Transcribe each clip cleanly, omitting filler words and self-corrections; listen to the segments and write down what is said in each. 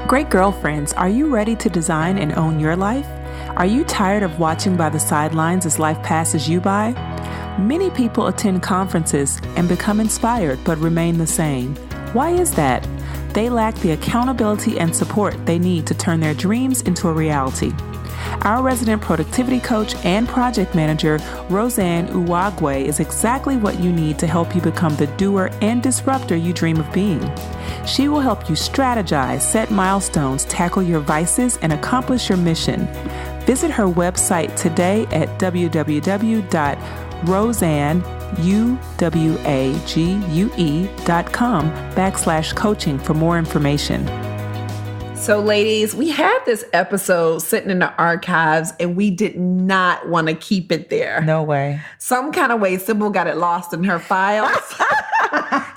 Great girlfriends, are you ready to design and own your life? Are you tired of watching by the sidelines as life passes you by? Many people attend conferences and become inspired but remain the same. Why is that? They lack the accountability and support they need to turn their dreams into a reality. Our resident productivity coach and project manager, Roseanne Uwagwe, is exactly what you need to help you become the doer and disruptor you dream of being. She will help you strategize, set milestones, tackle your vices, and accomplish your mission. Visit her website today at roseanneuwague.com/coaching for more information. So ladies, we had this episode sitting in the archives and we did not want to keep it there. No way. Some kind of way, Sybil got it lost in her files.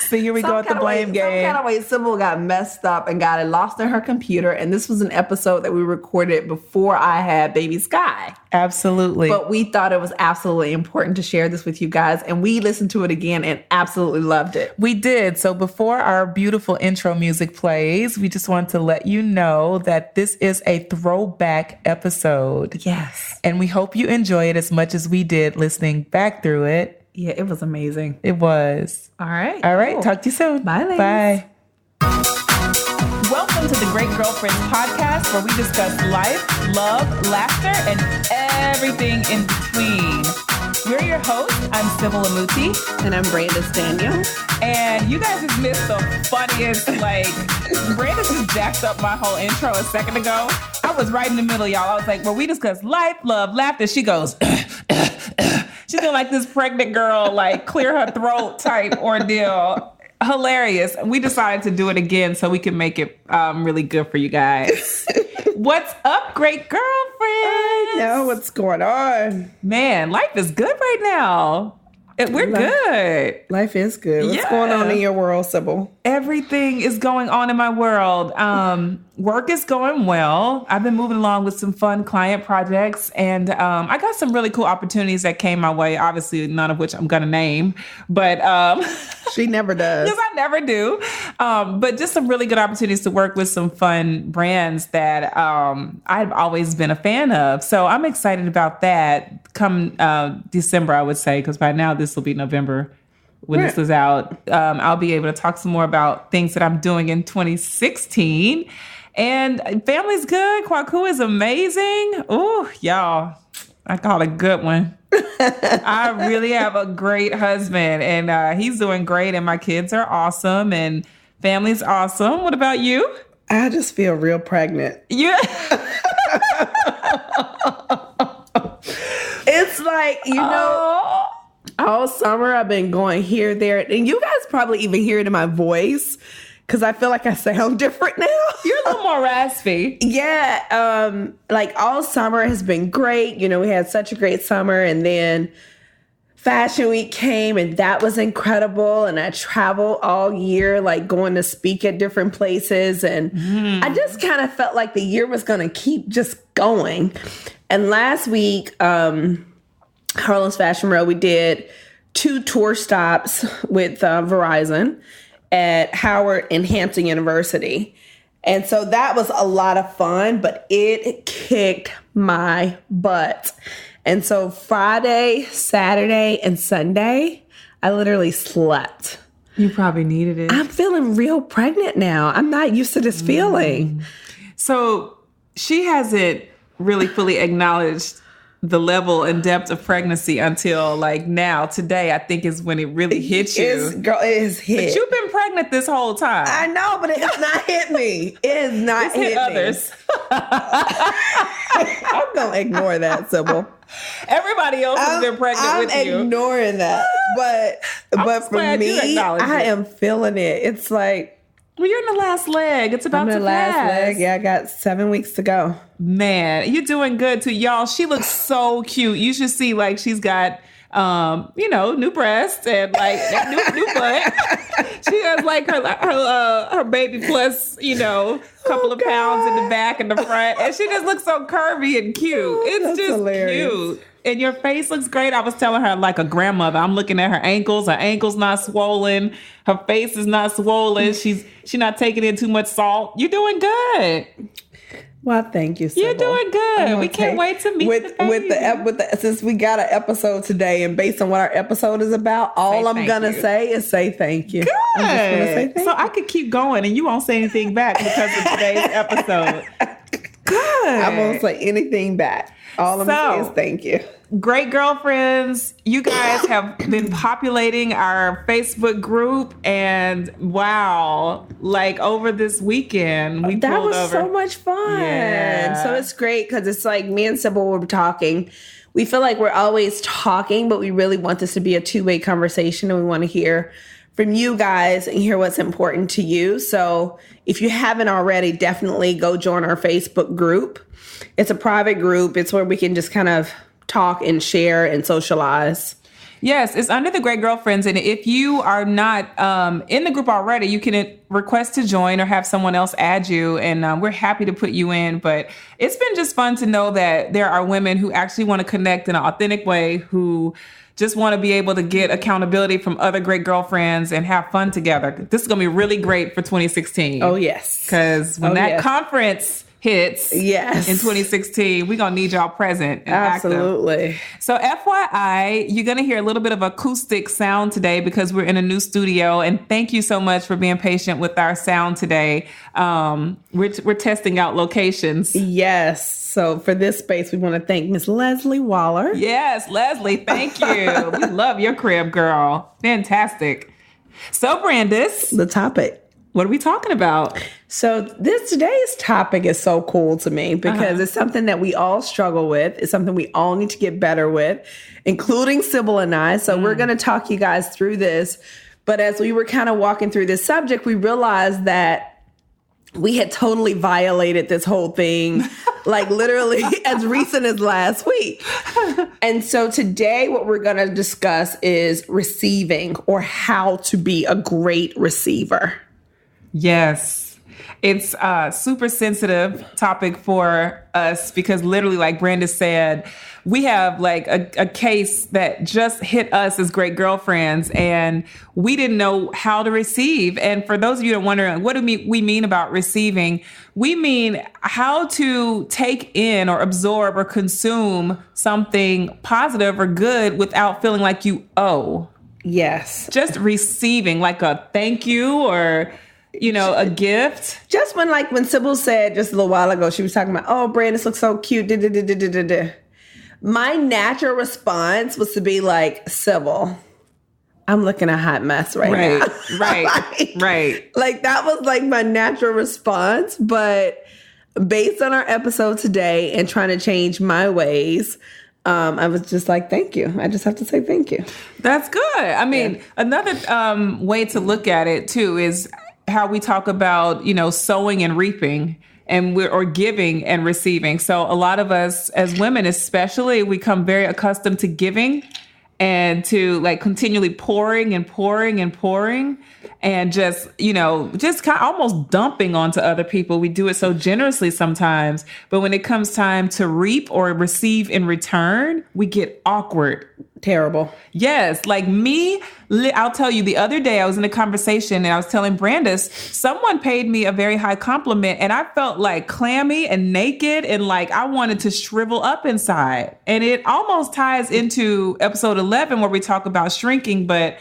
So here we go at the blame game. Some kind of way, Sybil got messed up and got it lost in her computer. And this was an episode that we recorded before I had baby Sky. Absolutely. But we thought it was absolutely important to share this with you guys. And we listened to it again and absolutely loved it. We did. So before our beautiful intro music plays, we just want to let you know that this is a throwback episode. Yes. And we hope you enjoy it as much as we did listening back through it. Yeah, it was amazing. It was. All right. All right. Cool. Talk to you soon. Bye, ladies. Bye. Welcome to the Great Girlfriends podcast, where we discuss life, love, laughter, and everything in between. We're your hosts. I'm Sybil Amuti. And I'm Brandis Daniel. And you guys just missed the funniest, Brandis just jacked up my whole intro a second ago. I was right in the middle, y'all. I was like, well, we discuss life, love, laughter. She goes, she's doing like this pregnant girl, clear her throat type ordeal. Hilarious. We decided to do it again so we can make it really good for you guys. What's up, great girlfriend? I know what's going on. Man, life is good right now. We're good. Life is good. What's going on in your world, Sybil? Everything is going on in my world. Work is going well. I've been moving along with some fun client projects, and I got some really cool opportunities that came my way, obviously none of which I'm going to name, but... She never does. Yes, I never do. But just some really good opportunities to work with some fun brands that I've always been a fan of. So I'm excited about that come December, I would say, because by now this will be November when this is out. I'll be able to talk some more about things that I'm doing in 2016. And family's good. Kwaku is amazing. Ooh, y'all, I call it a good one. I really have a great husband, and he's doing great, and my kids are awesome, and family's awesome. What about you? I just feel real pregnant. Yeah. It's all summer I've been going here, there, and you guys probably even hear it in my voice because I feel like I sound different now. You're a little more raspy. Yeah. All summer has been great. You know, we had such a great summer, and then Fashion Week came, and that was incredible. And I traveled all year, going to speak at different places. And I just kind of felt like the year was going to keep just going. And last week, Harlem's Fashion Row, we did 2 tour stops with Verizon at Howard and Hampton University. And so that was a lot of fun, but it kicked my butt. And so Friday, Saturday, and Sunday, I literally slept. You probably needed it. I'm feeling real pregnant now. I'm not used to this feeling. So she hasn't really fully acknowledged the level and depth of pregnancy until now. Today, I think, is when it really hit you. Girl, it is hit. But you've been pregnant this whole time. I know, but it has not hit me. It has not hit others. I'm going to ignore that, Sybil. Everybody else has been pregnant with you. I'm ignoring that. But for me, I am feeling it. It's like... Well, you're in the last leg. It's about to pass. I'm in the last leg. Yeah, I got 7 weeks to go. Man, you're doing good too. Y'all, she looks so cute. You should see, she's got, new breasts and, new butt. She has, her baby plus, couple of pounds in the back and the front. And she just looks so curvy and cute. It's just hilarious. Cute. And your face looks great. I was telling her like a grandmother. I'm looking at her ankles. Her ankle's not swollen. Her face is not swollen. She's not taking in too much salt. You're doing good. Well, thank you, Sybil. You're doing good. We can't wait to meet with the since we got an episode today, and based on what our episode is about, all I'm gonna say is say thank you. Good. I'm just gonna say thank you. I could keep going, and you won't say anything back because of today's episode. Good. I won't say anything back. All I'm gonna say is thank you. Great girlfriends, you guys have been populating our Facebook group, and wow, like over this weekend, that was so much fun. Yeah. So it's great because it's like me and Sybil were talking. We feel like we're always talking, but we really want this to be a two-way conversation, and we want to hear from you guys and hear what's important to you. So if you haven't already, definitely go join our Facebook group. It's a private group. It's where we can just kind of talk and share and socialize. Yes, it's under the Great Girlfriends. And if you are not in the group already, you can request to join or have someone else add you. And we're happy to put you in. But it's been just fun to know that there are women who actually want to connect in an authentic way, who just want to be able to get accountability from other great girlfriends and have fun together. This is going to be really great for 2016. Oh, yes. Because when conference hits in 2016, we're going to need y'all present and absolutely active. So FYI, you're going to hear a little bit of acoustic sound today because we're in a new studio. And thank you so much for being patient with our sound today. We're testing out locations. Yes. So for this space, we want to thank Miss Leslie Waller. Yes, Leslie, thank you. We love your crib, girl. Fantastic. So Brandis, the topic. What are we talking about? So today's topic is so cool to me because it's something that we all struggle with. It's something we all need to get better with, including Sybil and I. So we're going to talk you guys through this. But as we were kind of walking through this subject, we realized that we had totally violated this whole thing, like literally as recent as last week. And so today what we're going to discuss is receiving, or how to be a great receiver. Yes. It's a super sensitive topic for us because literally, like Brandis said, we have like a case that just hit us as great girlfriends, and we didn't know how to receive. And for those of you that are wondering, what do we mean about receiving? We mean how to take in or absorb or consume something positive or good without feeling like you owe. Yes. Just receiving, like a thank you or a gift. Just when Sybil said just a little while ago, she was talking about, oh, Brandis looks so cute. My natural response was to be like, Sybil, I'm looking a hot mess right now. Right. Like that was like my natural response. But based on our episode today and trying to change my ways, I was just like, thank you. I just have to say thank you. That's good. I mean, another way to look at it too is how we talk about, sowing and reaping, or giving and receiving. So a lot of us as women, especially, we become very accustomed to giving and to like continually pouring and pouring and pouring and just kind of almost dumping onto other people. We do it so generously sometimes, but when it comes time to reap or receive in return, we get awkward. Terrible. Yes. Like me, I'll tell you, the other day I was in a conversation and I was telling Brandis, someone paid me a very high compliment and I felt like clammy and naked and like I wanted to shrivel up inside. And it almost ties into episode 11 where we talk about shrinking, but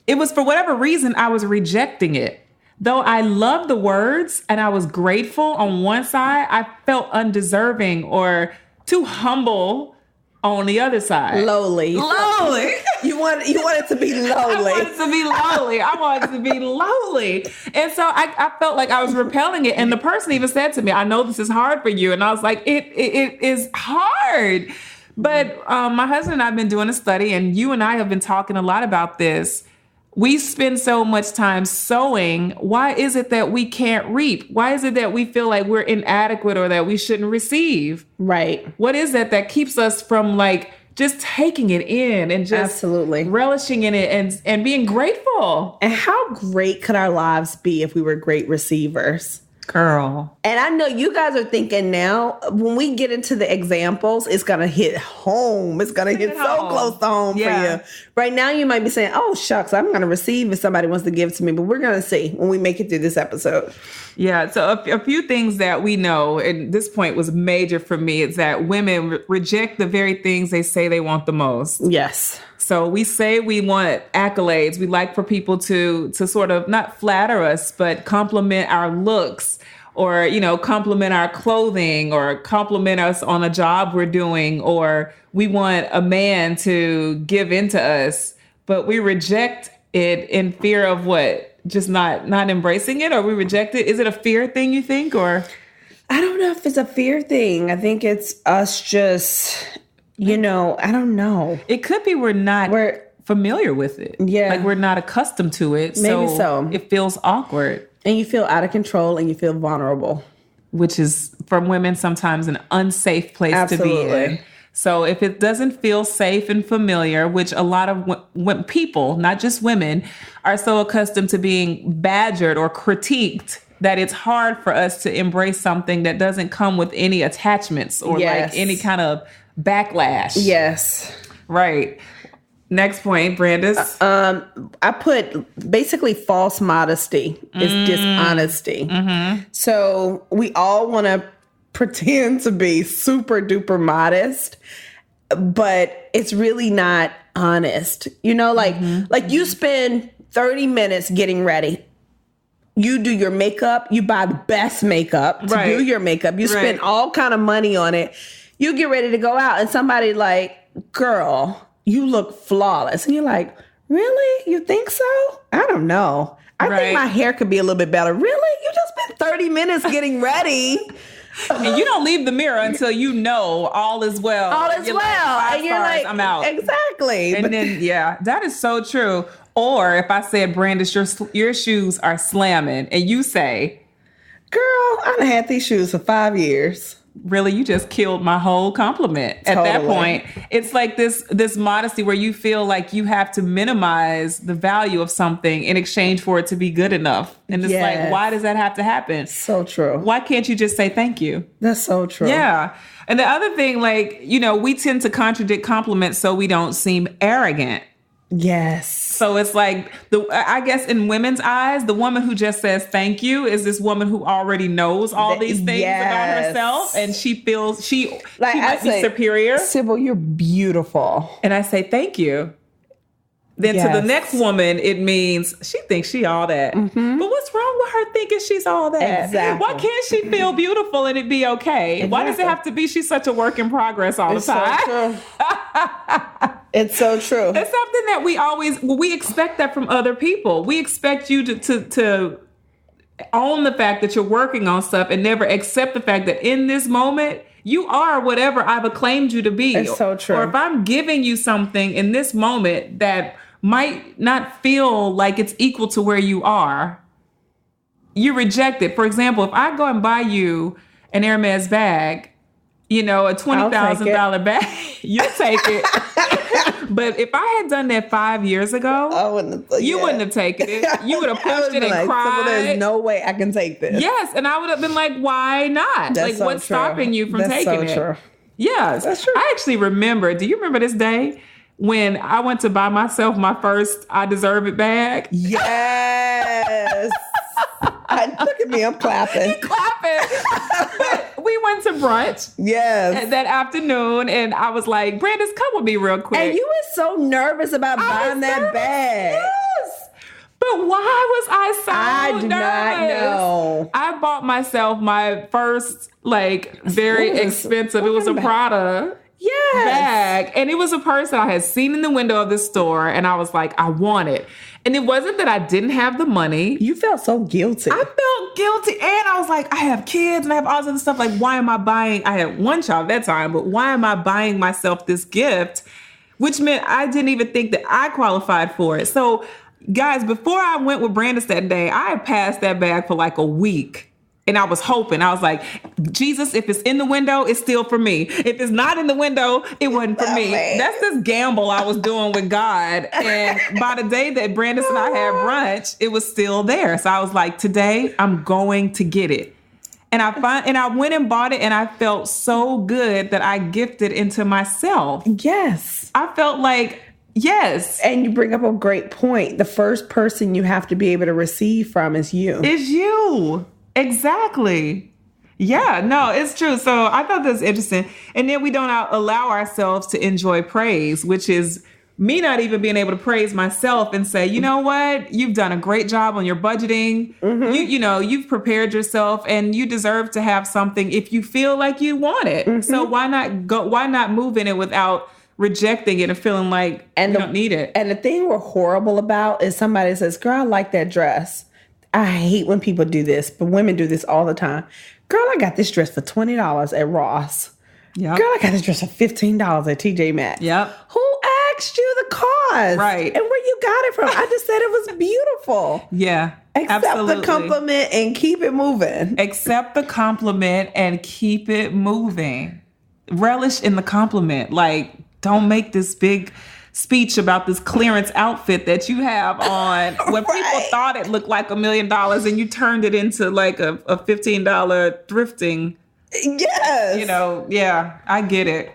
it was for whatever reason, I was rejecting it. Though I loved the words and I was grateful on one side, I felt undeserving or too humble on the other side. Lowly. You want it to be lowly. I wanted to be lowly. And so I felt like I was repelling it. And the person even said to me, I know this is hard for you. And I was like, it is hard. But my husband and I have been doing a study, and you and I have been talking a lot about this. We spend so much time sowing. Why is it that we can't reap? Why is it that we feel like we're inadequate or that we shouldn't receive? Right. What is that keeps us from like just taking it in and just absolutely relishing in it and being grateful? And how great could our lives be if we were great receivers? Girl. And I know you guys are thinking now, when we get into the examples, it's going to hit home. It's going to hit so close to home for you. Right now, you might be saying, oh, shucks, I'm going to receive if somebody wants to give to me. But we're going to see when we make it through this episode. Yeah. So a few things that we know, and this point was major for me, is that women reject the very things they say they want the most. Yes. So we say we want accolades. We like for people to sort of not flatter us, but compliment our looks, or, you know, compliment our clothing, or compliment us on a job we're doing, or we want a man to give into us, but we reject it in fear of what? Just not embracing it, or we reject it? Is it a fear thing, you think, or? I don't know if it's a fear thing. I think it's us just, you know, I don't know. It could be we're familiar with it. Yeah. Like we're not accustomed to it. Maybe so. It feels awkward. And you feel out of control and you feel vulnerable. Which is, for women, sometimes an unsafe place to be in. So if it doesn't feel safe and familiar, which a lot of people, not just women, are so accustomed to being badgered or critiqued, that it's hard for us to embrace something that doesn't come with any attachments or like any kind of backlash. Yes. Right. Next point, Brandis. I put basically false modesty is dishonesty. Mm-hmm. So we all want to pretend to be super duper modest, but it's really not honest. You know, like you spend 30 minutes getting ready. You do your makeup. You buy the best makeup to do your makeup. You spend all kind of money on it. You get ready to go out and somebody like, girl, you look flawless. And you're like, really? You think so? I don't know. I think my hair could be a little bit better. Really? You just spent 30 minutes getting ready. And you don't leave the mirror until you know all is well. All is well. And you're like, I'm out. Exactly. And then, that is so true. Or if I said, Brandis, your shoes are slamming, and you say, girl, I done had these shoes for 5 years. Really, you just killed my whole compliment. Totally. At that point, it's like this modesty where you feel like you have to minimize the value of something in exchange for it to be good enough. And it's like, why does that have to happen? So true. Why can't you just say thank you? That's so true. Yeah. And the other thing, like, you know, we tend to contradict compliments so we don't seem arrogant. Yes. So it's like, I guess in women's eyes, the woman who just says thank you is this woman who already knows all these things about herself, and she feels she might be superior. Sybil, you're beautiful. And I say thank you. Then to the next woman, it means she thinks she all that. Mm-hmm. But what's wrong with her thinking she's all that? Exactly. Why can't she feel beautiful and it be okay? Exactly. Why does it have to be she's such a work in progress all the time? So true. It's so true. It's something that we expect that from other people. We expect you to own the fact that you're working on stuff and never accept the fact that in this moment, you are whatever I've acclaimed you to be. It's so true. Or if I'm giving you something in this moment that might not feel like it's equal to where you are, you reject it. For example, if I go and buy you an Hermes bag, you know, a $20,000 bag, you'll take it. But if I had done that 5 years ago, you wouldn't have taken it. You would have pushed it and cried. There's no way I can take this. Yes, and I would have been like, why not? That's like, so what's true. stopping you from taking it? That's so true. Yes. That's true. I actually remember, do you remember this day when I went to buy myself my first I Deserve It bag? Yes. Look at me, I'm clapping. You're clapping. We went to brunch. Yes. That afternoon, and I was like, Brandis, come with me real quick. And you were so nervous about buying that bag. Yes. But why was I so I do not know. I bought myself my first, like, very expensive, it was a Prada bag. And it was a purse that I had seen in the window of the store, and I was like, I want it. And it wasn't that I didn't have the money. You felt so guilty. I felt guilty. And I was like, I have kids and I have all this other stuff. Like, why am I buying? I had one child at that time, but why am I buying myself this gift? Which meant I didn't even think that I qualified for it. So, guys, before I went with Brandis that day, I had passed that bag for like a week. And I was hoping, I was like, Jesus, if it's in the window, it's still for me. If it's not in the window, it wasn't for me. That's this gamble I was doing with God. And by the day that Brandis and I had brunch, it was still there. So I was like, today I'm going to get it. And I went and bought it, and I felt so good that I gifted into myself. Yes. I felt like, yes. And you bring up a great point. The first person you have to be able to receive from is you. It's you. Exactly. Yeah, no, it's true. So I thought that was interesting. And then we don't allow ourselves to enjoy praise, which is me not even being able to praise myself and say, you know what, you've done a great job on your budgeting. You've prepared yourself, and you deserve to have something if you feel like you want it. So why not move in it without rejecting it and feeling like you don't need it? And the thing we're horrible about is somebody says, girl, I like that dress. I hate when people do this, but women do this all the time. Girl, I got this dress for $20 at Ross. Yep. Girl, I got this dress for $15 at TJ Maxx. Yep. Who asked you the cost? Right. And where you got it from? I just said it was beautiful. Yeah. Accept absolutely. the compliment and keep it moving. Accept the compliment and keep it moving. Relish in the compliment. Like, don't make this big speech about this clearance outfit that you have on when people thought it looked like $1 million and you turned it into like a $15 thrifting. Yes. Yeah, I get it.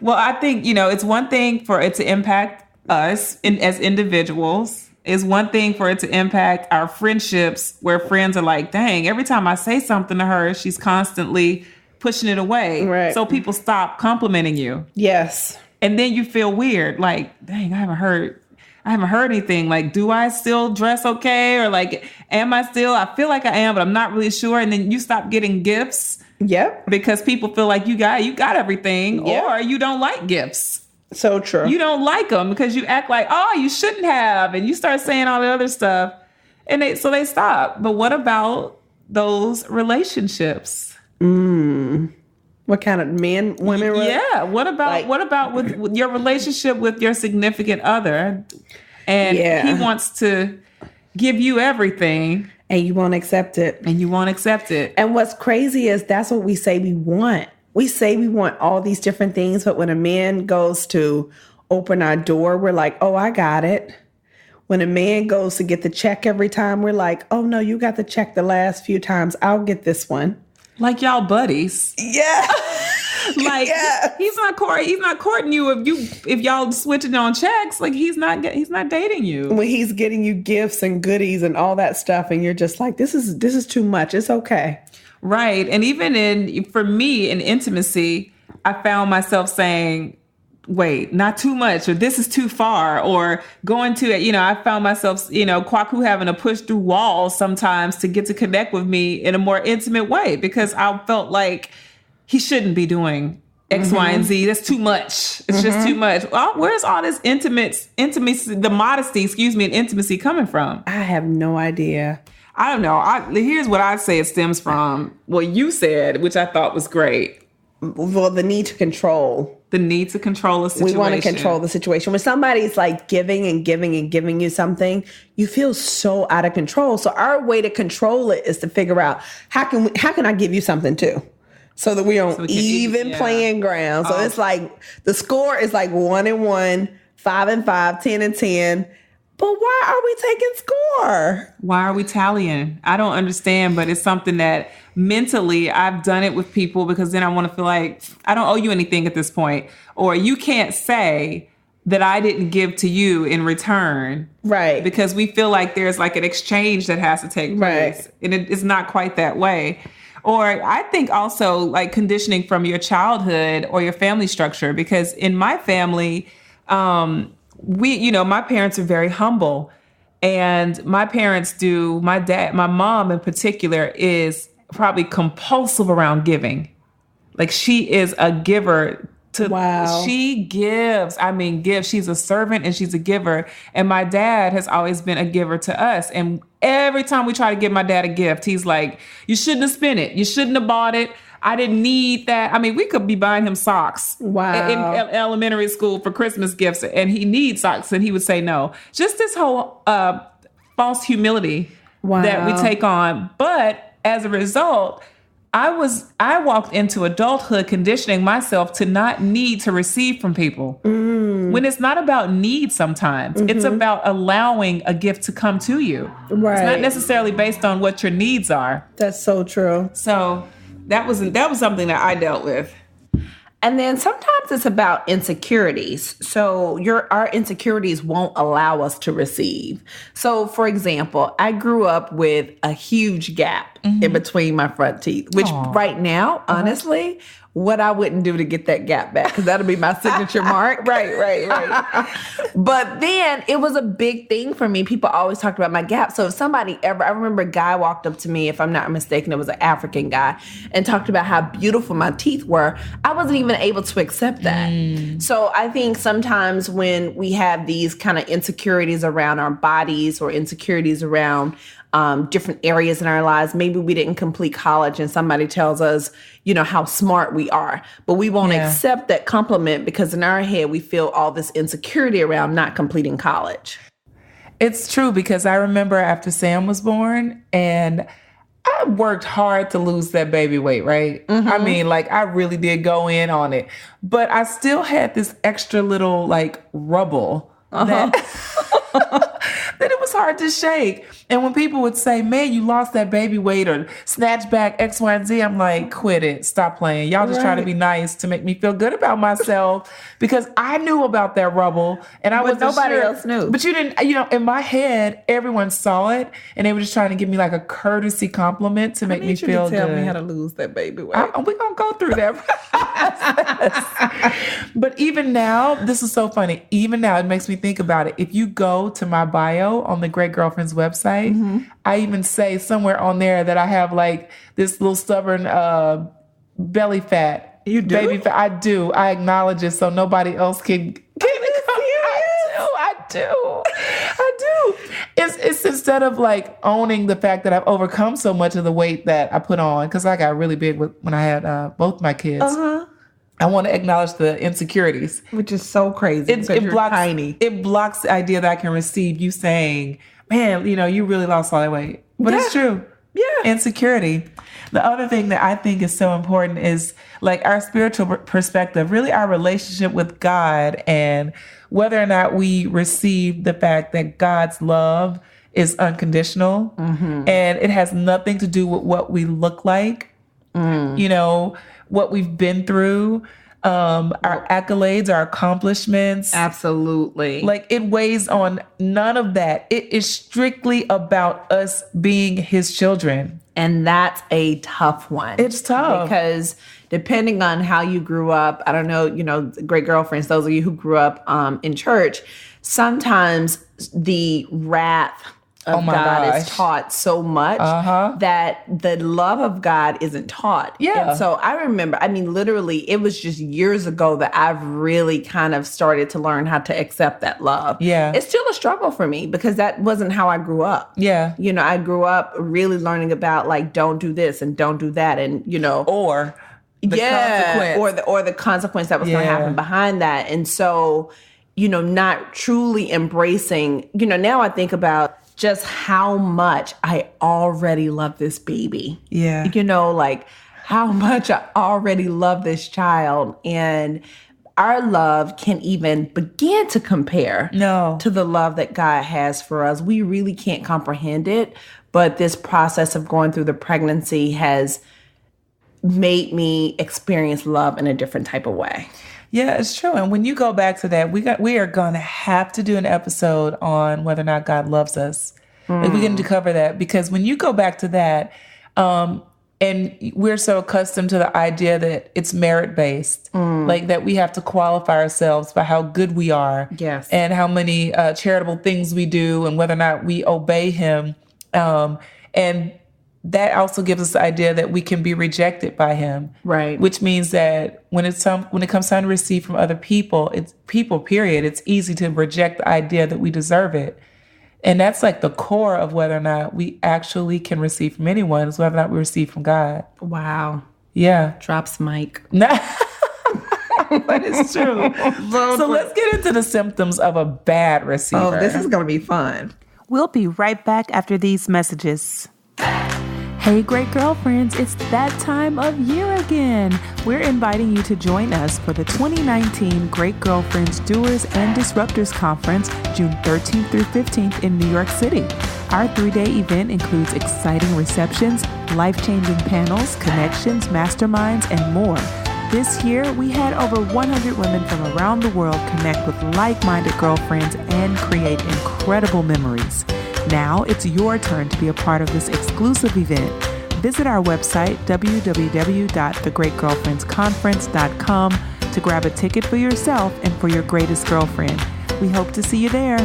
Well, I think, it's one thing for it to impact us as individuals. It's one thing for it to impact our friendships where friends are like, dang, every time I say something to her, she's constantly pushing it away. Right. So people stop complimenting you. Yes. And then you feel weird, like, dang, I haven't heard anything. Like, do I still dress okay? Or like, I feel like I am, but I'm not really sure. And then you stop getting gifts. Yep. Because people feel like you got everything, yep. Or you don't like gifts. So true. You don't like them because you act like, oh, you shouldn't have. And you start saying all the other stuff. And they stop. But what about those relationships? What kind of men, women? Yeah. What about with your relationship with your significant other? And he wants to give you everything. And you won't accept it. And what's crazy is that's what we say we want. We say we want all these different things, but when a man goes to open our door, we're like, oh, I got it. When a man goes to get the check every time, we're like, oh, no, you got the check the last few times. I'll get this one. Like y'all buddies. Yeah. Like he's not courting you if y'all switching on checks. Like he's not dating you. When he's getting you gifts and goodies and all that stuff, and you're just like, this is too much. It's okay. Right. And even for me in intimacy, I found myself saying, wait, not too much, or this is too far, or going to it. I found myself, Kwaku having to push through walls sometimes to get to connect with me in a more intimate way because I felt like he shouldn't be doing X, Y, and Z. That's too much. It's just too much. Well, where's all this intimacy, the modesty, and intimacy coming from? I have no idea. I don't know. Here's what I say it stems from. What you said, which I thought was great. Well, the need to control. The need to control a situation. We want to control the situation. When somebody's like giving and giving and giving you something, you feel so out of control. So our way to control it is to figure out how can I give you something too? So that we on even playing ground. So it's like the score is like 1-1, 5-5, 10-10. But why are we taking score? Why are we tallying? I don't understand, but it's something that mentally I've done it with people because then I want to feel like I don't owe you anything at this point. Or you can't say that I didn't give to you in return. Right. Because we feel like there's like an exchange that has to take place. Right. And it's not quite that way. Or I think also like conditioning from your childhood or your family structure, because in my family, my parents are very humble, and my mom in particular is probably compulsive around giving. Like she is a giver. She gives. She's a servant and she's a giver. And my dad has always been a giver to us. And every time we try to give my dad a gift, he's like, you shouldn't have spent it. You shouldn't have bought it. I didn't need that. We could be buying him socks in elementary school for Christmas gifts, and he needs socks, and he would say no. Just this whole false humility that we take on. But as a result, I walked into adulthood conditioning myself to not need to receive from people. When it's not about need sometimes. It's about allowing a gift to come to you. Right. It's not necessarily based on what your needs are. That's so true. So that was something that I dealt with. And then sometimes it's about insecurities. So our insecurities won't allow us to receive. So for example, I grew up with a huge gap in between my front teeth, which right now, honestly, what I wouldn't do to get that gap back, because that'll be my signature mark. Right. But then it was a big thing for me. People always talked about my gap. So if I remember a guy walked up to me, if I'm not mistaken, it was an African guy, and talked about how beautiful my teeth were. I wasn't even able to accept that. So I think sometimes when we have these kind of insecurities around our bodies or insecurities around different areas in our lives. Maybe we didn't complete college and somebody tells us, how smart we are, but we won't accept that compliment because in our head, we feel all this insecurity around not completing college. It's true, because I remember after Sam was born and I worked hard to lose that baby weight, right? I mean, I really did go in on it, but I still had this extra little rubble that it was hard to shake. And when people would say, man, you lost that baby weight or snatch back X, Y, and Z, I'm like, quit it. Stop playing. Y'all just try to be nice to make me feel good about myself, because I knew about that rubble and nobody else knew. But you didn't, in my head, everyone saw it and they were just trying to give me a courtesy compliment to make me feel good. Tell me how to lose that baby weight. We're going to go through that process. But even now, this is so funny. Even now, it makes me think about it. If you go to my bio on the Great Girlfriends website, I even say somewhere on there that I have this little stubborn belly fat. You do? Baby fat. I do. I acknowledge it so nobody else can I do. It's instead of owning the fact that I've overcome so much of the weight that I put on, because I got really big when I had both my kids. I want to acknowledge the insecurities, which is so crazy. It blocks tiny. It blocks the idea that I can receive you saying, man, you really lost all that weight. But it's true. Yeah. Insecurity. The other thing that I think is so important is our spiritual perspective, really our relationship with God, and whether or not we receive the fact that God's love is unconditional and it has nothing to do with what we look like, what we've been through, our accolades, our accomplishments. Absolutely. It weighs on none of that. It is strictly about us being his children. And that's a tough one. It's tough. Because depending on how you grew up, I don't know, Great Girlfriends, those of you who grew up in church, sometimes the wrath of God is taught so much that the love of God isn't taught. Yeah. And so I remember, literally, it was just years ago that I've really kind of started to learn how to accept that love. Yeah. It's still a struggle for me because that wasn't how I grew up. Yeah. I grew up really learning about don't do this and don't do that. And, or the consequence. Or the consequence that was going to happen behind that. And so, not truly embracing, now I think about just how much I already love this baby. Yeah. How much I already love this child. And our love can't even begin to compare to the love that God has for us. We really can't comprehend it. But this process of going through the pregnancy has made me experience love in a different type of way. Yeah, it's true. And when you go back to that, we are going to have to do an episode on whether or not God loves us. We're going to cover that, because when you go back to that, and we're so accustomed to the idea that it's merit-based, that we have to qualify ourselves by how good we are, and how many charitable things we do, and whether or not we obey him. And that also gives us the idea that we can be rejected by him. Right. Which means that when it comes time to receive from other people, period, it's easy to reject the idea that we deserve it. And that's the core of whether or not we actually can receive from anyone, is whether or not we receive from God. Wow. Yeah. Drops mic. But it's true. So let's get into the symptoms of a bad receiver. Oh, this is going to be fun. We'll be right back after these messages. Hey, great girlfriends, it's that time of year again. We're inviting you to join us for the 2019 Great Girlfriends Doers and Disruptors Conference, June 13th through 15th in New York City. Our 3-day event includes exciting receptions, life-changing panels, connections, masterminds, and more. This year, we had over 100 women from around the world connect with like-minded girlfriends and create incredible memories. Now it's your turn to be a part of this exclusive event. Visit our website, www.thegreatgirlfriendsconference.com, to grab a ticket for yourself and for your greatest girlfriend. We hope to see you there.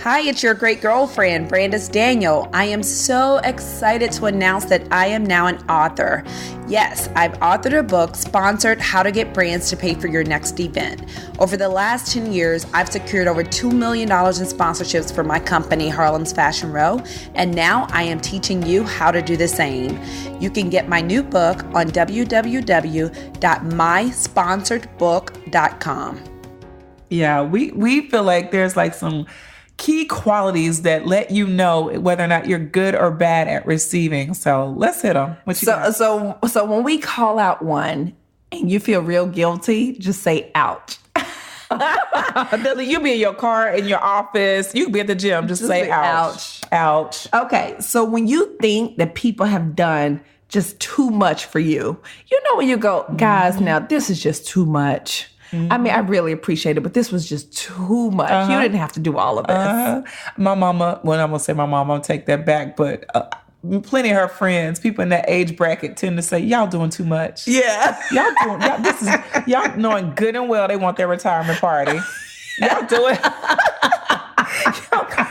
Hi, it's your great girlfriend, Brandis Daniel. I am so excited to announce that I am now an author. Yes, I've authored a book sponsored How to Get Brands to Pay for Your Next Event. Over the last 10 years, I've secured over $2 million in sponsorships for my company, Harlem's Fashion Row, and now I am teaching you how to do the same. You can get my new book on www.mysponsoredbook.com. Yeah, we feel like there's like some key qualities that let you know whether or not you're good or bad at receiving. So let's hit them. So when we call out one and you feel real guilty, just say ouch. You be in your car, in your office, you can be at the gym, just say ouch. Ouch. Okay, so when you think that people have done just too much for you, you know when you go, guys, now this is just too much. Mm-hmm. I mean, I really appreciate it, but this was just too much. You didn't have to do all of this. My mama, well, I'm going to say my mom, I'll take that back, but plenty of her friends, people in that age bracket tend to say, y'all doing too much. Yeah. Y'all knowing good and well they want their retirement party. Y'all doing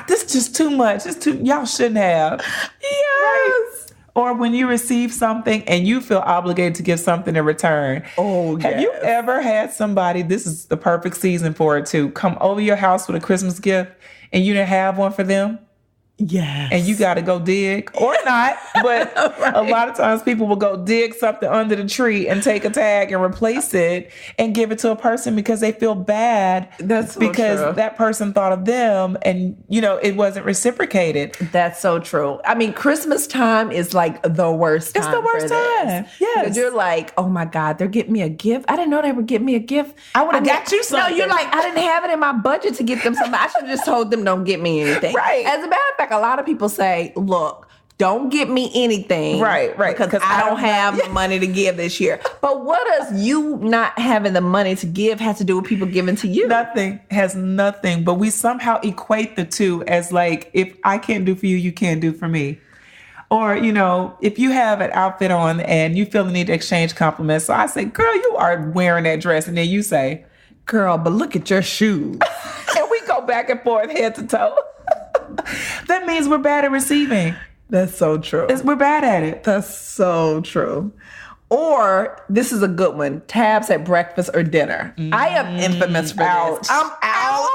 this is just too much. Y'all shouldn't have. Yes. Right? Or when you receive something and you feel obligated to give something in return. Oh, yes. Have you ever had somebody, this is the perfect season for it too, come over your house with a Christmas gift and you didn't have one for them? Yes. And you got to go dig or not. But right. A lot of times people will go dig something under the tree and take a tag and replace it and give it to a person because they feel bad. That's so because true. That person thought of them and, it wasn't reciprocated. That's so true. I mean, Christmas time is like the worst time. It's the worst time. Yes. Because you're like, oh my God, they're getting me a gift. I didn't know they would get me a gift. I would have got you something. No, you're like, I didn't have it in my budget to get them something. I should have just told them don't get me anything. Right. As a matter of fact, a lot of people say, look, don't get me anything. Right. Because I don't have the money to give this year. But what does you not having the money to give have to do with people giving to you? Nothing. Has nothing. But we somehow equate the two as like, if I can't do for you, you can't do for me. Or, if you have an outfit on and you feel the need to exchange compliments. So I say, girl, you are wearing that dress. And then you say, girl, but look at your shoes. And we go back and forth head to toe. That means we're bad at receiving. That's so true. We're bad at it. That's so true. Or this is a good one. Tabs at breakfast or dinner. I am infamous for this. I'm ouch.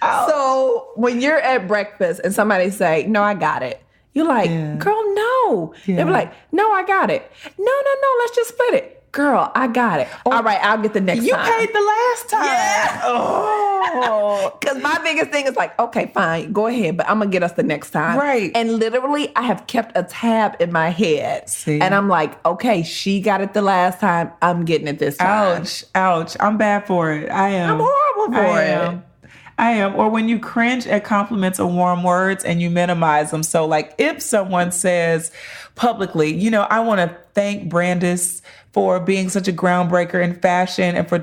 So when you're at breakfast and somebody say, no, I got it. You're like, girl, no. Yeah. They be like, no, I got it. No, let's just split it. Girl, I got it. All right, I'll get the next time. You paid the last time. Yeah. Oh. Because my biggest thing is like, okay, fine, go ahead, but I'm going to get us the next time. Right. And literally, I have kept a tab in my head. See? And I'm like, okay, she got it the last time. I'm getting it this time. Ouch. I'm bad for it. I am. I'm horrible for it. I am. Or when you cringe at compliments or warm words and you minimize them. So like if someone says publicly, I want to thank Brandis for being such a groundbreaker in fashion and for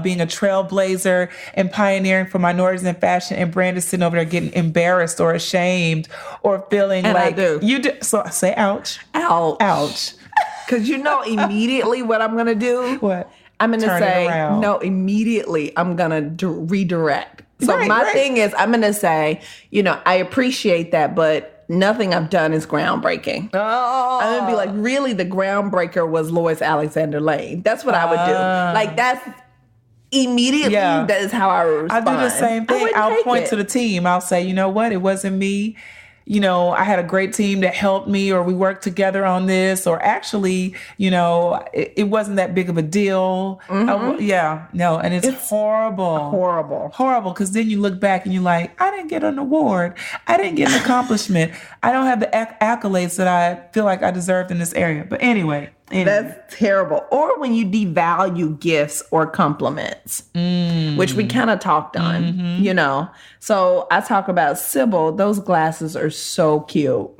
being a trailblazer and pioneering for minorities in fashion, and Brandis sitting over there getting embarrassed or ashamed or feeling and like I do. You do. So I say ouch. Ouch. Because immediately what I'm going to do? What? I'm going to say, no, immediately I'm going to redirect. So my thing is, I'm going to say, I appreciate that, but nothing I've done is groundbreaking. Oh. I'm going to be like, really, the groundbreaker was Lois Alexander Lane. That's what I would do. Like, that's immediately, that is how I respond. I do the same thing. I'll point to the team. I'll say, you know what? It wasn't me. I had a great team that helped me, or we worked together on this, or actually, it wasn't that big of a deal. And it's horrible. Because then you look back and you're like, I didn't get an award. I didn't get an accomplishment. I don't have the accolades that I feel like I deserved in this area. But anyway. That's terrible. Or when you devalue gifts or compliments, which we kind of talked on, So I talk about Sybil. Those glasses are so cute.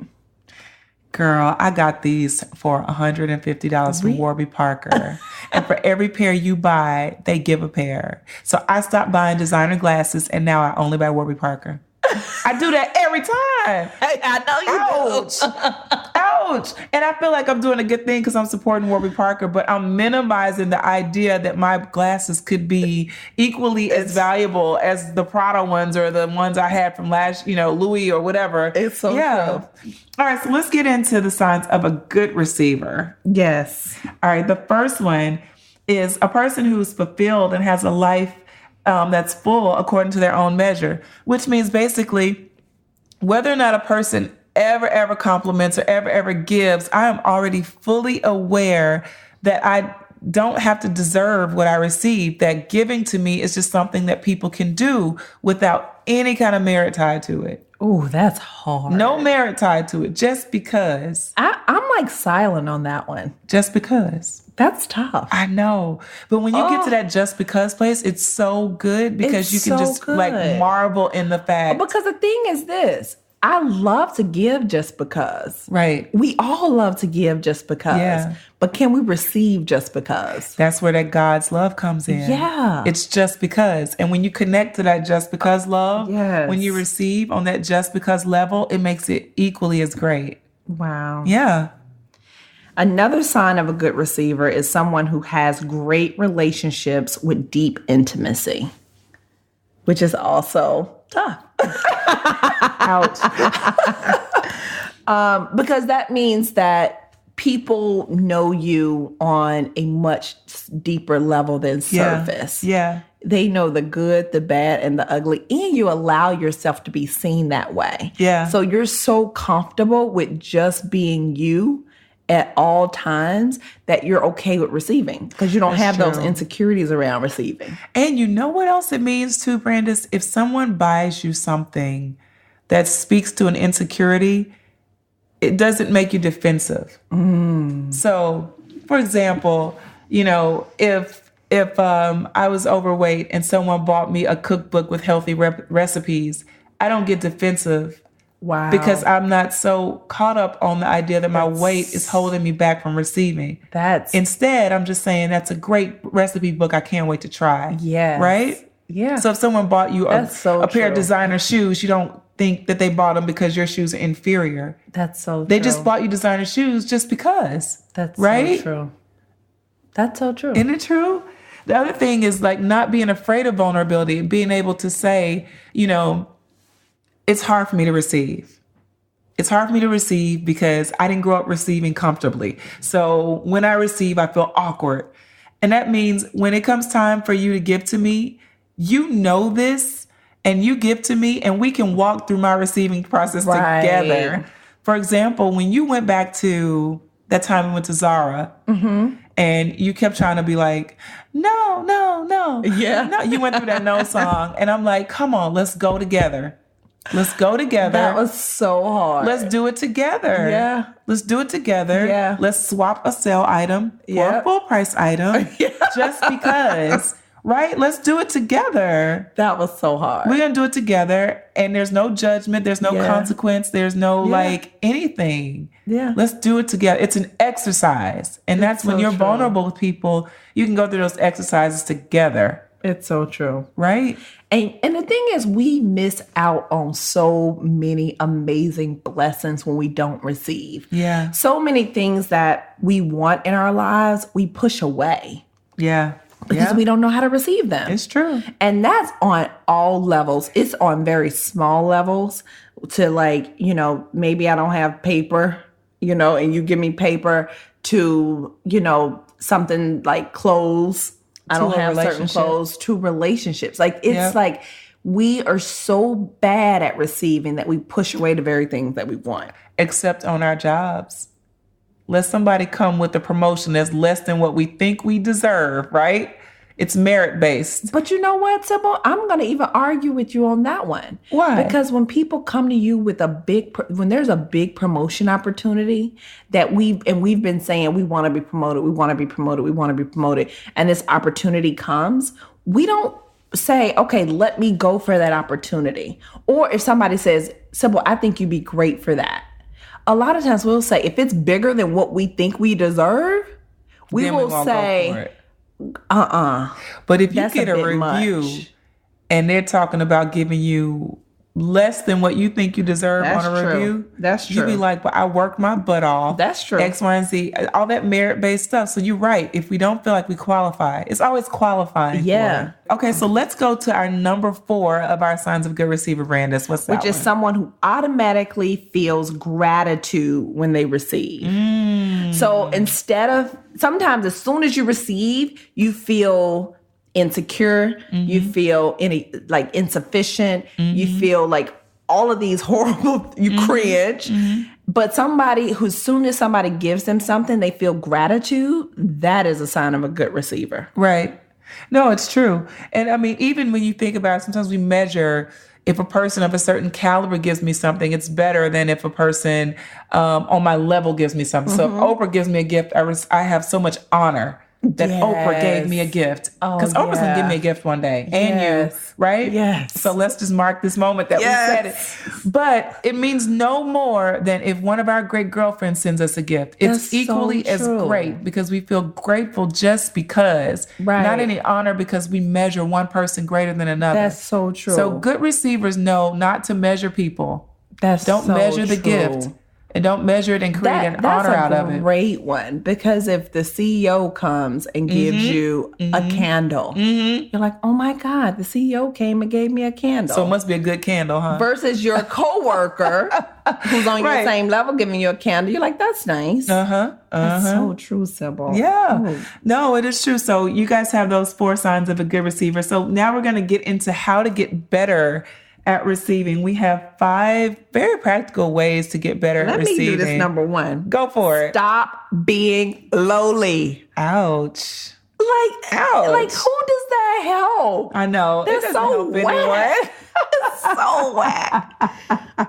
Girl, I got these for $150 from Warby Parker. And for every pair you buy, they give a pair. So I stopped buying designer glasses, and now I only buy Warby Parker. I do that every time. I know you do. Ouch. And I feel like I'm doing a good thing because I'm supporting Warby Parker, but I'm minimizing the idea that my glasses could be equally as valuable as the Prada ones or the ones I had from last, Louis or whatever. It's so true. All right, so let's get into the signs of a good receiver. Yes. All right, the first one is a person who's fulfilled and has a life that's full according to their own measure, which means basically whether or not a person ever compliments or ever gives, I am already fully aware that I don't have to deserve what I receive, that giving to me is just something that people can do without any kind of merit tied to it. Oh, that's hard. No merit tied to it, just because. I'm like silent on that one. Just because. That's tough. I know. But when you get to that just because place, it's so good because you can just like marvel in the fact. Because the thing is this, I love to give just because. Right. We all love to give just because. Yeah. But can we receive just because? That's where that God's love comes in. Yeah. It's just because. And when you connect to that just because love, when you receive on that just because level, it makes it equally as great. Wow. Yeah. Another sign of a good receiver is someone who has great relationships with deep intimacy, which is also tough. Ouch. Because that means that people know you on a much deeper level than surface. Yeah. They know the good, the bad, and the ugly, and you allow yourself to be seen that way. Yeah. So you're so comfortable with just being you at all times that you're okay with receiving because you don't have those insecurities around receiving. And you know what else it means too, Brandis? If someone buys you something that speaks to an insecurity, it doesn't make you defensive. So, for example, if I was overweight and someone bought me a cookbook with healthy recipes, I don't get defensive. Wow. Because I'm not so caught up on the idea that my weight is holding me back from receiving. Instead, I'm just saying that's a great recipe book I can't wait to try. Yes. Right? Yeah. So if someone bought you a pair of designer shoes, you don't think that they bought them because your shoes are inferior. That's so true. They just bought you designer shoes just because. That's right? so true. That's so true. Isn't it true? The other thing is like not being afraid of vulnerability, being able to say, it's hard for me to receive. It's hard for me to receive because I didn't grow up receiving comfortably. So when I receive, I feel awkward. And that means when it comes time for you to give to me, you know this and you give to me and we can walk through my receiving process together. For example, when you went back to that time we went to Zara and you kept trying to be like, no. Yeah. No, you went through that no song. And I'm like, come on, let's go together. Let's go together. That was so hard. Let's do it together. Yeah. Let's do it together. Yeah. Let's swap a sale item for a full price item just because, right? Let's do it together. That was so hard. We're going to do it together and there's no judgment. There's no consequence. There's no anything. Yeah. Let's do it together. It's an exercise. And that's when you're vulnerable with people, you can go through those exercises together. It's so true. Right? And the thing is, we miss out on so many amazing blessings when we don't receive. Yeah. So many things that we want in our lives, we push away. Yeah. Because we don't know how to receive them. It's true. And that's on all levels. It's on very small levels to like, maybe I don't have paper, and you give me paper to, something like clothes. I don't have certain clothes to relationships. Like, it's like we are so bad at receiving that we push away the very things that we want. Except on our jobs. Let somebody come with a promotion that's less than what we think we deserve, right? It's merit-based. But you know what, Sybil? I'm going to even argue with you on that one. Why? Because when people come to you with when there's a big promotion opportunity that we've been saying we want to be promoted, we want to be promoted, we want to be promoted, and this opportunity comes, we don't say, okay, let me go for that opportunity. Or if somebody says, Sybil, I think you'd be great for that. A lot of times we'll say, if it's bigger than what we think we deserve, we will say, But if you get a review and they're talking about giving you less than what you think you deserve on a review, that's true. You'd be like, well, I worked my butt off. That's true. X, Y, and Z, all that merit-based stuff. So you're right. If we don't feel like we qualify, it's always qualifying. Yeah. Okay, so let's go to our number 4 of our signs of good receiver, Brandis. What's that? Which is someone who automatically feels gratitude when they receive. So sometimes as soon as you receive, you feel insecure, you feel insufficient, you feel like all of these horrible, you cringe. But somebody who, as soon as somebody gives them something, they feel gratitude, that is a sign of a good receiver. Right. No, it's true. And I mean, even when you think about it, sometimes we measure if a person of a certain caliber gives me something, it's better than if a person on my level gives me something. So if Oprah gives me a gift, I have so much honor that Oprah gave me a gift. Because Oprah's going to give me a gift one day. And you, right? Yes. So let's just mark this moment that we said it. But it means no more than if one of our great girlfriends sends us a gift. It's equally as great because we feel grateful just because. Right. Not any honor because we measure one person greater than another. That's so true. So good receivers know not to measure people. Don't measure the gift. And don't measure it and create an honor out of it. That's a great one. Because if the CEO comes and gives you a candle, you're like, oh my God, the CEO came and gave me a candle. So it must be a good candle, huh? Versus your coworker who's on your same level giving you a candle. You're like, that's nice. That's so true, Sybil. Yeah. Oh. No, it is true. So you guys have those 4 signs of a good receiver. So now we're going to get into how to get better at receiving. We have 5 very practical ways to get better at receiving. Let me do this number 1. Go for it. Stop being lowly. Ouch. Ouch. Like, who does that help? I know. They're so whack. It's so whack.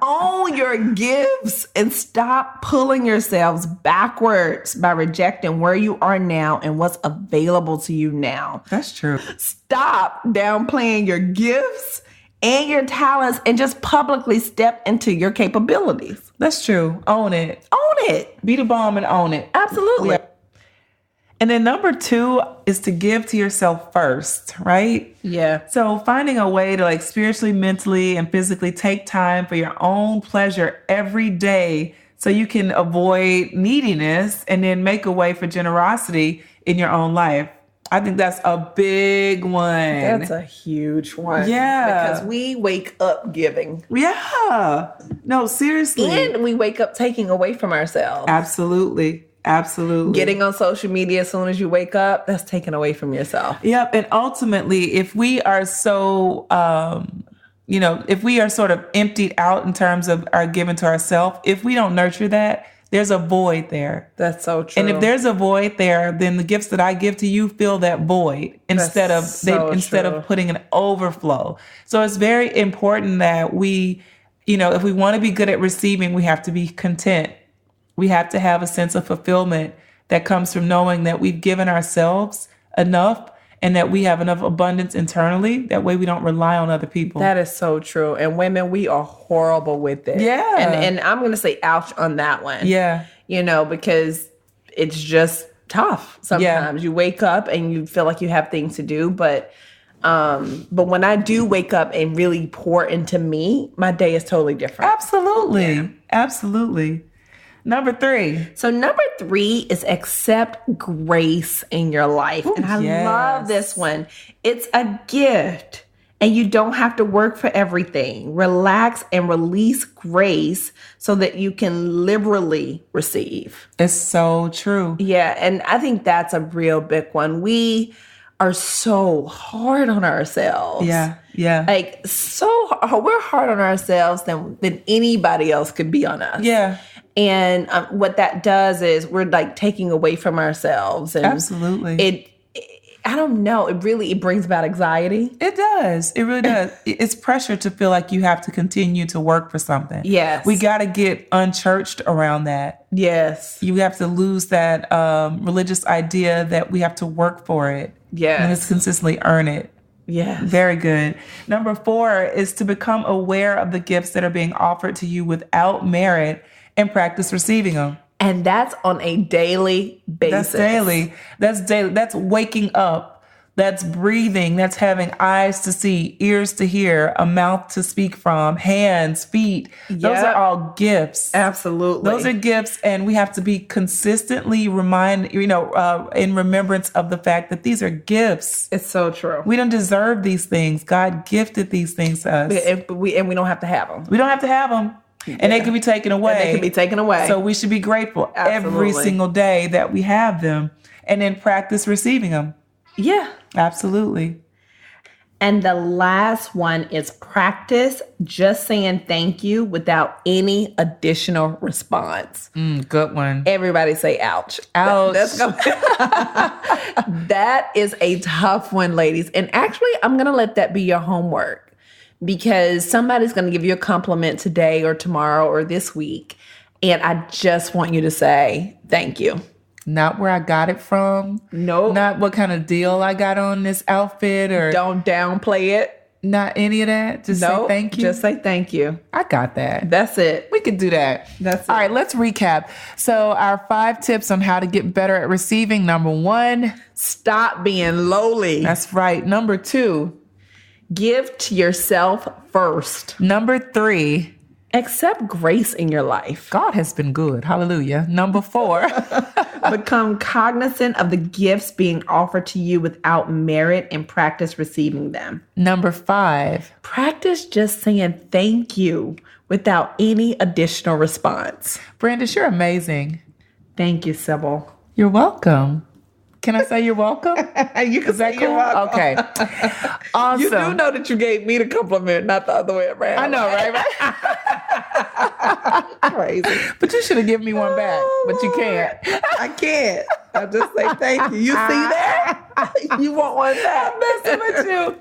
Own your gifts and stop pulling yourselves backwards by rejecting where you are now and what's available to you now. That's true. Stop downplaying your gifts and your talents and just publicly step into your capabilities. That's true. Own it. Own it. Be the bomb and own it. Absolutely. Yeah. And then number 2 is to give to yourself first, right? Yeah. So finding a way to spiritually, mentally, and physically take time for your own pleasure every day so you can avoid neediness and then make a way for generosity in your own life. I think that's a big one. That's a huge one. Yeah. Because we wake up giving. Yeah. No, seriously. And we wake up taking away from ourselves. Absolutely. Absolutely. Getting on social media as soon as you wake up, that's taken away from yourself. Yep. And ultimately, if we are so, if we are sort of emptied out in terms of our giving to ourselves, if we don't nurture that, there's a void there. That's so true. And if there's a void there, then the gifts that I give to you fill that void instead of putting an overflow. So it's very important that we, if we want to be good at receiving, we have to be content. We have to have a sense of fulfillment that comes from knowing that we've given ourselves enough and that we have enough abundance internally. That way we don't rely on other people. That is so true. And women, we are horrible with it. Yeah. And I'm going to say ouch on that one. Yeah. Because it's just tough. Sometimes you wake up and you feel like you have things to do. But when I do wake up and really pour into me, my day is totally different. Absolutely. Yeah. Absolutely. Number 3. So number 3 is accept grace in your life. Ooh, and I love this one. It's a gift and you don't have to work for everything. Relax and release grace so that you can liberally receive. It's so true. Yeah. And I think that's a real big one. We are so hard on ourselves. Yeah. Yeah. Like we're hard on ourselves than anybody else could be on us. Yeah. And what that does is we're like taking away from ourselves. And absolutely. I don't know. It brings about anxiety. It does. It really does. It's pressure to feel like you have to continue to work for something. Yes. We got to get unchurched around that. Yes. You have to lose that religious idea that we have to work for it. Yes. And it's consistently earn it. Yes. Very good. Number 4 is to become aware of the gifts that are being offered to you without merit and practice receiving them. And that's on a daily basis. That's daily. That's waking up. That's breathing. That's having eyes to see, ears to hear, a mouth to speak from, hands, feet. Those are all gifts. Absolutely. Those are gifts. And we have to be consistently reminded, in remembrance of the fact that these are gifts. It's so true. We don't deserve these things. God gifted these things to us. And we don't have to have them. We don't have to have them. And they can be taken away. And they can be taken away. So we should be grateful every single day that we have them and then practice receiving them. Yeah. Absolutely. And the last one is practice just saying thank you without any additional response. Good one. Everybody say ouch. Ouch. That is a tough one, ladies. And actually, I'm going to let that be your homework. Because somebody's going to give you a compliment today or tomorrow or this week. And I just want you to say thank you. Not where I got it from. Nope. Not what kind of deal I got on this outfit or. Don't downplay it. Not any of that. Just say thank you. Just say thank you. I got that. That's it. We could do that. That's it. All right, let's recap. So our 5 tips on how to get better at receiving. Number 1. Stop being lowly. That's right. Number 2. Give to yourself first. Number 3. Accept grace in your life. God has been good. Hallelujah. Number 4. Become cognizant of the gifts being offered to you without merit and practice receiving them. Number 5. Practice just saying thank you without any additional response. Brandis, you're amazing. Thank you, Sybil. You're welcome. Can I say you're welcome? You can say you're welcome. Okay. Awesome. You do know that you gave me the compliment, not the other way around. I know, right? Crazy. But you should have given me one back, but you can't. I can't. I just say thank you. You see that? You want one back? Messing with you.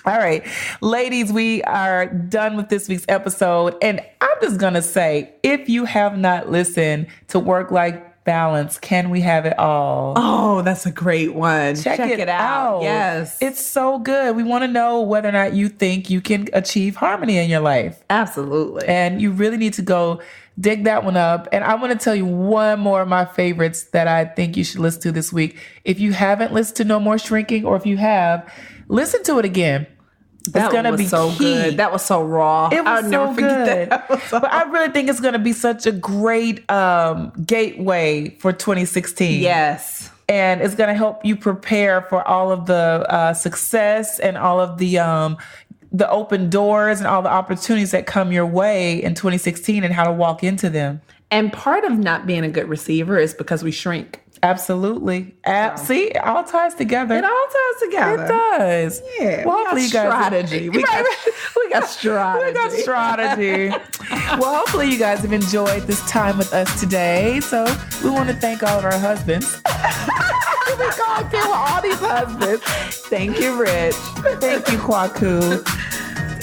All right. Ladies, we are done with this week's episode. And I'm just going to say, if you have not listened to Work-Life Balance, Can We Have It All? Oh, that's a great one. Check it out. Yes. It's so good. We want to know whether or not you think you can achieve harmony in your life. Absolutely. And you really need to go dig that one up. And I want to tell you one more of my favorites that I think you should listen to this week. If you haven't listened to No More Shrinking, or if you have, listen to it again. It's going to be so key. Good. That was so raw. It was I'll never forget that. But I really think it's going to be such a great gateway for 2016. Yes. And it's going to help you prepare for all of the success and all of the open doors and all the opportunities that come your way in 2016 and how to walk into them. And part of not being a good receiver is because we shrink. Absolutely. See, it all ties together. It all ties together. It does. Yeah. Well, hopefully you guys strategy. We got strategy. We got strategy. Well, hopefully you guys have enjoyed this time with us today. So we want to thank all of our husbands. We go out there with all these husbands. Thank you, Rich. Thank you, Kwaku.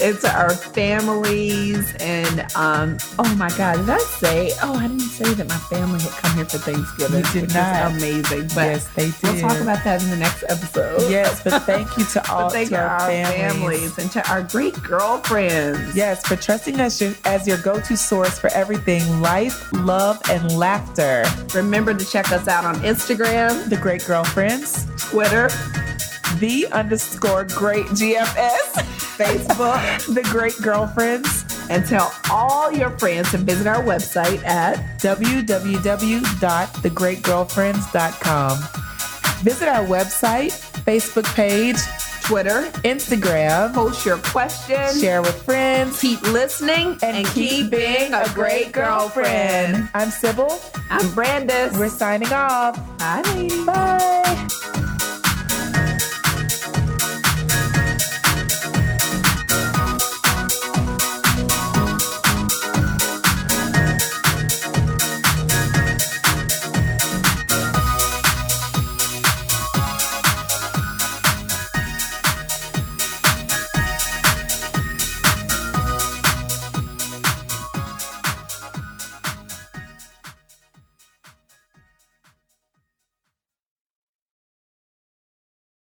And to our families. And, oh my God, did I say, I didn't say that my family had come here for Thanksgiving. You did which not. is amazing. But yes, they did. We'll talk about that in the next episode. Yes, but thank you to all thank to our families and to our great girlfriends. Yes, for trusting us as your go-to source for everything life, love, and laughter. Remember to check us out on Instagram, The Great Girlfriends, Twitter, _Great GFS, Facebook, The Great Girlfriends, and tell all your friends to visit our website at www.thegreatgirlfriends.com. Visit our website, Facebook page, Twitter, Instagram. Post your questions. Share with friends. Keep listening and keep being a great girlfriend. I'm Sybil. I'm Brandis. We're signing off. Bye, ladies. Bye.